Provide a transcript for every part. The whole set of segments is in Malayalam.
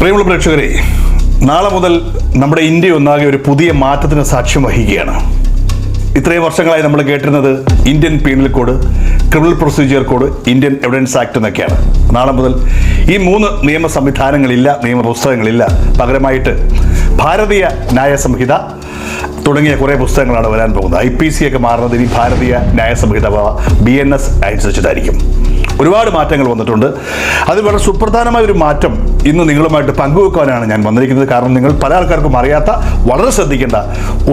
പ്രിയമുള്ള പ്രേക്ഷകരെ, നാളെ മുതൽ നമ്മുടെ ഇന്ത്യ ഒന്നാകെ ഒരു പുതിയ മാറ്റത്തിന് സാക്ഷ്യം വഹിക്കുകയാണ്. ഇത്രയും വർഷങ്ങളായി നമ്മൾ കേട്ടിരുന്നത് Indian penal code, criminal procedure code, Indian evidence act എന്നൊക്കെയാണ്. നാളെ മുതൽ ഈ 3 നിയമ സംവിധാനങ്ങളില്ല, നിയമപുസ്തകങ്ങളില്ല. പകരമായിട്ട് ഭാരതീയ ന്യായ സംഹിത തുടങ്ങിയ കുറേ പുസ്തകങ്ങളാണ് വരാൻ പോകുന്നത്. IPC ഒക്കെ മാറുന്നത് ഇനി ഭാരതീയ ന്യായ സംഹിത BNS അനുസരിച്ചിട്ടായിരിക്കും. ഒരുപാട് മാറ്റങ്ങൾ വന്നിട്ടുണ്ട്. അത് വളരെ സുപ്രധാനമായ ഒരു മാറ്റം ഇന്ന് നിങ്ങളുമായിട്ട് പങ്കുവെക്കാനാണ് ഞാൻ വന്നിരിക്കുന്നത്. കാരണം നിങ്ങൾ പല ആൾക്കാർക്കും അറിയാത്ത, വളരെ ശ്രദ്ധിക്കേണ്ട,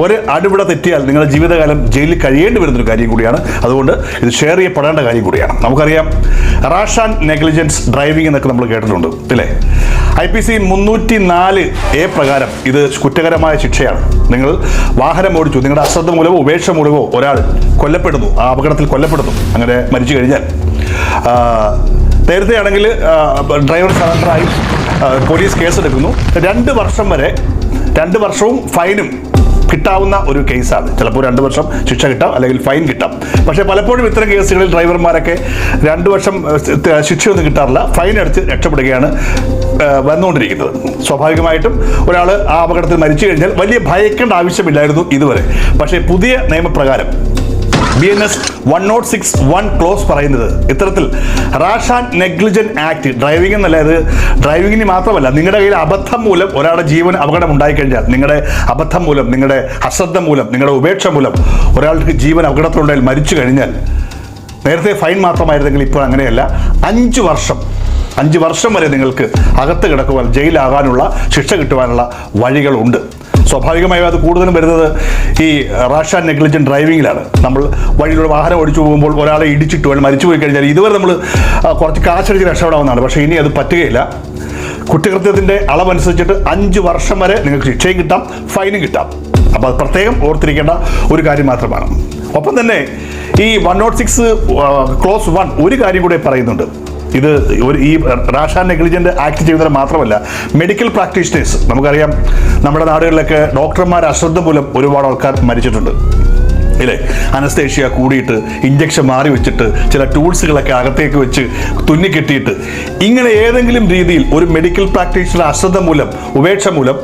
ഒരു അടിപിട തെറ്റിയാൽ നിങ്ങളുടെ ജീവിതകാലം ജയിലിൽ കഴിയേണ്ടി വരുന്നൊരു കാര്യം കൂടിയാണ്. അതുകൊണ്ട് ഇത് ഷെയർ ചെയ്യപ്പെടേണ്ട കാര്യം കൂടിയാണ്. നമുക്കറിയാം, റാഷ് ആൻഡ് നെഗ്ലിജൻസ് ഡ്രൈവിംഗ് എന്നൊക്കെ നമ്മൾ കേട്ടിട്ടുണ്ട്, അല്ലേ? IPC 304A പ്രകാരം ഇത് കുറ്റകരമായ ശിക്ഷയാണ്. നിങ്ങൾ വാഹനം ഓടിച്ചു, നിങ്ങളുടെ അശ്രദ്ധ മൂലമോ ഉപേക്ഷ മൂലമോ ഒരാൾ കൊല്ലപ്പെടുന്നു, ആ അപകടത്തിൽ കൊല്ലപ്പെടുന്നു, അങ്ങനെ മരിച്ചു കഴിഞ്ഞാൽ നേരത്തെ ആണെങ്കിൽ ഡ്രൈവർ സറണ്ടറായി പോലീസ് കേസെടുക്കുന്നു. 2 വർഷം വരെ 2 വർഷവും ഫൈനും കിട്ടാവുന്ന ഒരു കേസാണ്. ചിലപ്പോൾ 2 വർഷം ശിക്ഷ കിട്ടാം, അല്ലെങ്കിൽ ഫൈൻ കിട്ടാം. പക്ഷേ പലപ്പോഴും ഇത്തരം കേസുകളിൽ ഡ്രൈവർമാരൊക്കെ 2 വർഷം ശിക്ഷയൊന്നും കിട്ടാറില്ല, ഫൈൻ അടിച്ച് രക്ഷപ്പെടുകയാണ് വന്നുകൊണ്ടിരിക്കുന്നത്. സ്വാഭാവികമായിട്ടും ഒരാൾ ആ അപകടത്തിൽ മരിച്ചു കഴിഞ്ഞാൽ വലിയ ഭയക്കേണ്ട ആവശ്യമില്ലായിരുന്നു ഇതുവരെ. പക്ഷേ പുതിയ നിയമപ്രകാരം BNS 106(1) ക്ലോസ് പറയുന്നത് ഇത്തരത്തിൽ rash and negligent act, driving എന്നല്ല, ഇത് ഡ്രൈവിങ്ങിന് മാത്രമല്ല, നിങ്ങളുടെ കയ്യിൽ അബദ്ധം മൂലം ഒരാളുടെ ജീവൻ അപകടം ഉണ്ടായിക്കഴിഞ്ഞാൽ, നിങ്ങളുടെ അബദ്ധം മൂലം, നിങ്ങളുടെ അശ്രദ്ധ മൂലം, നിങ്ങളുടെ ഉപേക്ഷ മൂലം ഒരാൾക്ക് ജീവൻ അപകടത്തിലുണ്ടായാൽ മരിച്ചു കഴിഞ്ഞാൽ, നേരത്തെ ഫൈൻ മാത്രമായിരുന്നെങ്കിൽ ഇപ്പോൾ അങ്ങനെയല്ല, 5 വർഷം വരെ നിങ്ങൾക്ക് അകത്ത് കിടക്കുവാൻ, ജയിലാകാനുള്ള, ശിക്ഷ കിട്ടുവാനുള്ള വഴികളുണ്ട്. സ്വാഭാവികമായും അത് കൂടുതലും വരുന്നത് ഈ റാഷ് ആൻഡ് നെഗ്ലിജന്റ് ഡ്രൈവിങ്ങിലാണ്. നമ്മൾ വഴിയിലൂടെ വാഹനം ഓടിച്ചു പോകുമ്പോൾ ഒരാളെ ഇടിച്ചിട്ട് വേണം മരിച്ചു പോയി കഴിഞ്ഞാൽ ഇതുവരെ നമ്മൾ കുറച്ച് കാശടിച്ച് രക്ഷപ്പെടാവുന്നതാണ്. പക്ഷേ ഇനി അത് പറ്റുകയില്ല. കുറ്റകൃത്യത്തിൻ്റെ അളവനുസരിച്ചിട്ട് 5 വർഷം വരെ നിങ്ങൾക്ക് ശിക്ഷയും കിട്ടാം, ഫൈനും കിട്ടാം. അപ്പോൾ അത് പ്രത്യേകം ഓർത്തിരിക്കേണ്ട ഒരു കാര്യം മാത്രമാണ്. ഒപ്പം തന്നെ ഈ 106 ക്ലോസ് 1 ഒരു കാര്യം കൂടെ പറയുന്നുണ്ട്. ഇത് ഈ റാഷ് ആൻഡ് നെഗ്ലിജന്റ് ആക്ട് ചെയ്യുന്നത് മാത്രമല്ല, മെഡിക്കൽ പ്രാക്ടീഷണേഴ്സ്, നമുക്കറിയാം നമ്മുടെ നാടുകളിലൊക്കെ ഡോക്ടർമാർ അശ്രദ്ധ മൂലം ഒരുപാട് ആൾക്കാർ മരിച്ചിട്ടുണ്ട്, ഇല്ലേ? അനസ്തേഷ്യ കൂടിയിട്ട്, ഇഞ്ചക്ഷൻ മാറി വെച്ചിട്ട്, ചില ടൂൾസുകളൊക്കെ അകത്തേക്ക് വെച്ച് തുന്നിക്കെട്ടിയിട്ട്, ഇങ്ങനെ ഏതെങ്കിലും രീതിയിൽ ഒരു മെഡിക്കൽ പ്രാക്ടീഷണർ അശ്രദ്ധ മൂലം, ഉപേക്ഷ മൂലം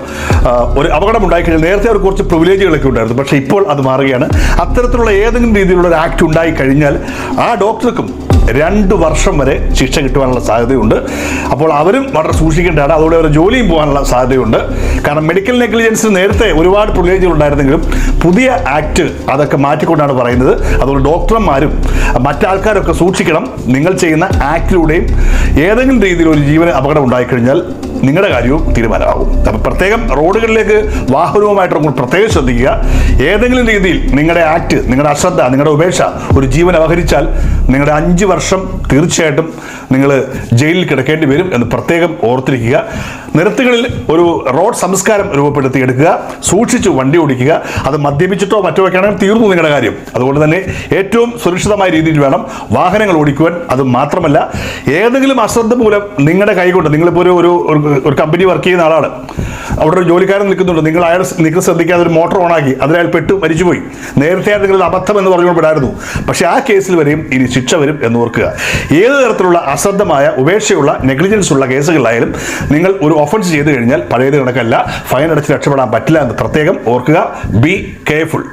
ഒരു അപകടം ഉണ്ടായിക്കഴിഞ്ഞാൽ, നേരത്തെ അവർ കുറച്ച് പ്രിവിലേജുകളൊക്കെ ഉണ്ടായിരുന്നു, പക്ഷേ ഇപ്പോൾ അത് മാറുകയാണ്. അത്തരത്തിലുള്ള ഏതെങ്കിലും രീതിയിലുള്ള ഒരു ആക്ട് ഉണ്ടായി കഴിഞ്ഞാൽ ആ ഡോക്ടർക്കും 2 വർഷം വരെ ശിക്ഷ കിട്ടുവാനുള്ള സാധ്യതയുണ്ട്. അപ്പോൾ അവരും വളരെ സൂക്ഷിക്കേണ്ടതാണ്. അതോടെ അവർ ജോലിയും പോകാനുള്ള സാധ്യതയുണ്ട്. കാരണം മെഡിക്കൽ നെഗ്ലിജൻസിന് നേരത്തെ ഒരുപാട് പ്രിവിലേജുകൾ ഉണ്ടായിരുന്നെങ്കിലും പുതിയ ആക്ട് അതൊക്കെ മാറ്റിക്കൊണ്ടാണ് പറയുന്നത്. അതുകൊണ്ട് ഡോക്ടർമാരും മറ്റാൾക്കാരൊക്കെ സൂക്ഷിക്കണം. നിങ്ങൾ ചെയ്യുന്ന ആക്ടിലൂടെയും ഏതെങ്കിലും രീതിയിൽ ഒരു ജീവന് അപകടം ഉണ്ടായിക്കഴിഞ്ഞാൽ നിങ്ങളുടെ കാര്യവും തീരുമാനമാകും. അപ്പം പ്രത്യേകം റോഡുകളിലേക്ക് വാഹനവുമായിട്ട് പ്രത്യേകം ശ്രദ്ധിക്കുക. ഏതെങ്കിലും രീതിയിൽ നിങ്ങളുടെ ആക്ട്, നിങ്ങളുടെ അശ്രദ്ധ, നിങ്ങളുടെ ഉപേക്ഷ ഒരു ജീവൻ അപഹരിച്ചാൽ നിങ്ങളുടെ 5 വർഷം തീർച്ചയായിട്ടും നിങ്ങൾ ജയിലിൽ കിടക്കേണ്ടി വരും എന്ന് പ്രത്യേകം ഓർത്തിരിക്കുക. നിരത്തുകളിൽ ഒരു റോഡ് സംസ്കാരം രൂപപ്പെടുത്തിയെടുക്കുക. സൂക്ഷിച്ച് വണ്ടി ഓടിക്കുക. അത് മദ്യപിച്ചിട്ടോ മറ്റോ ഒക്കെ ആണെങ്കിൽ തീർന്നു നിങ്ങളുടെ കാര്യം. അതുകൊണ്ട് തന്നെ ഏറ്റവും സുരക്ഷിതമായ രീതിയിൽ വേണം വാഹനങ്ങൾ ഓടിക്കുവാൻ. അത് മാത്രമല്ല, ഏതെങ്കിലും അശ്രദ്ധ മൂലം നിങ്ങളുടെ കൈകൊണ്ട്, നിങ്ങളിപ്പോൾ ഒരു കമ്പനി വർക്ക് ചെയ്യുന്ന ആളാണ്, അവിടെ ഒരു ജോലിക്കാരൻ നിൽക്കുന്നുണ്ട്, നിങ്ങൾ നിങ്ങൾ ശ്രദ്ധിക്കാതെ ഒരു മോട്ടോർ ഓണാക്കി, അതിനയാൾ പെട്ട് മരിച്ചുപോയി. നേരത്തെ നിങ്ങളുടെ അബദ്ധം എന്ന് പറഞ്ഞുകൊണ്ടിടായിരുന്നു. പക്ഷേ ആ കേസിൽ വരെയും ഇനി ശിക്ഷ വരും എന്ന് ഓർക്കുക. ഏത് തരത്തിലുള്ള അശ്രദ്ധമായ, ഉപേക്ഷയുള്ള, നെഗ്ലിജൻസ് ഉള്ള കേസുകളിലായാലും നിങ്ങൾ ഒരു ഒഫൻസ് ചെയ്ത് കഴിഞ്ഞാൽ പഴയത് കണക്കല്ല, ഫൈൻ അടച്ച് രക്ഷപ്പെടാൻ പറ്റില്ല എന്ന് പ്രത്യേകം ഓർക്കുക. Be careful.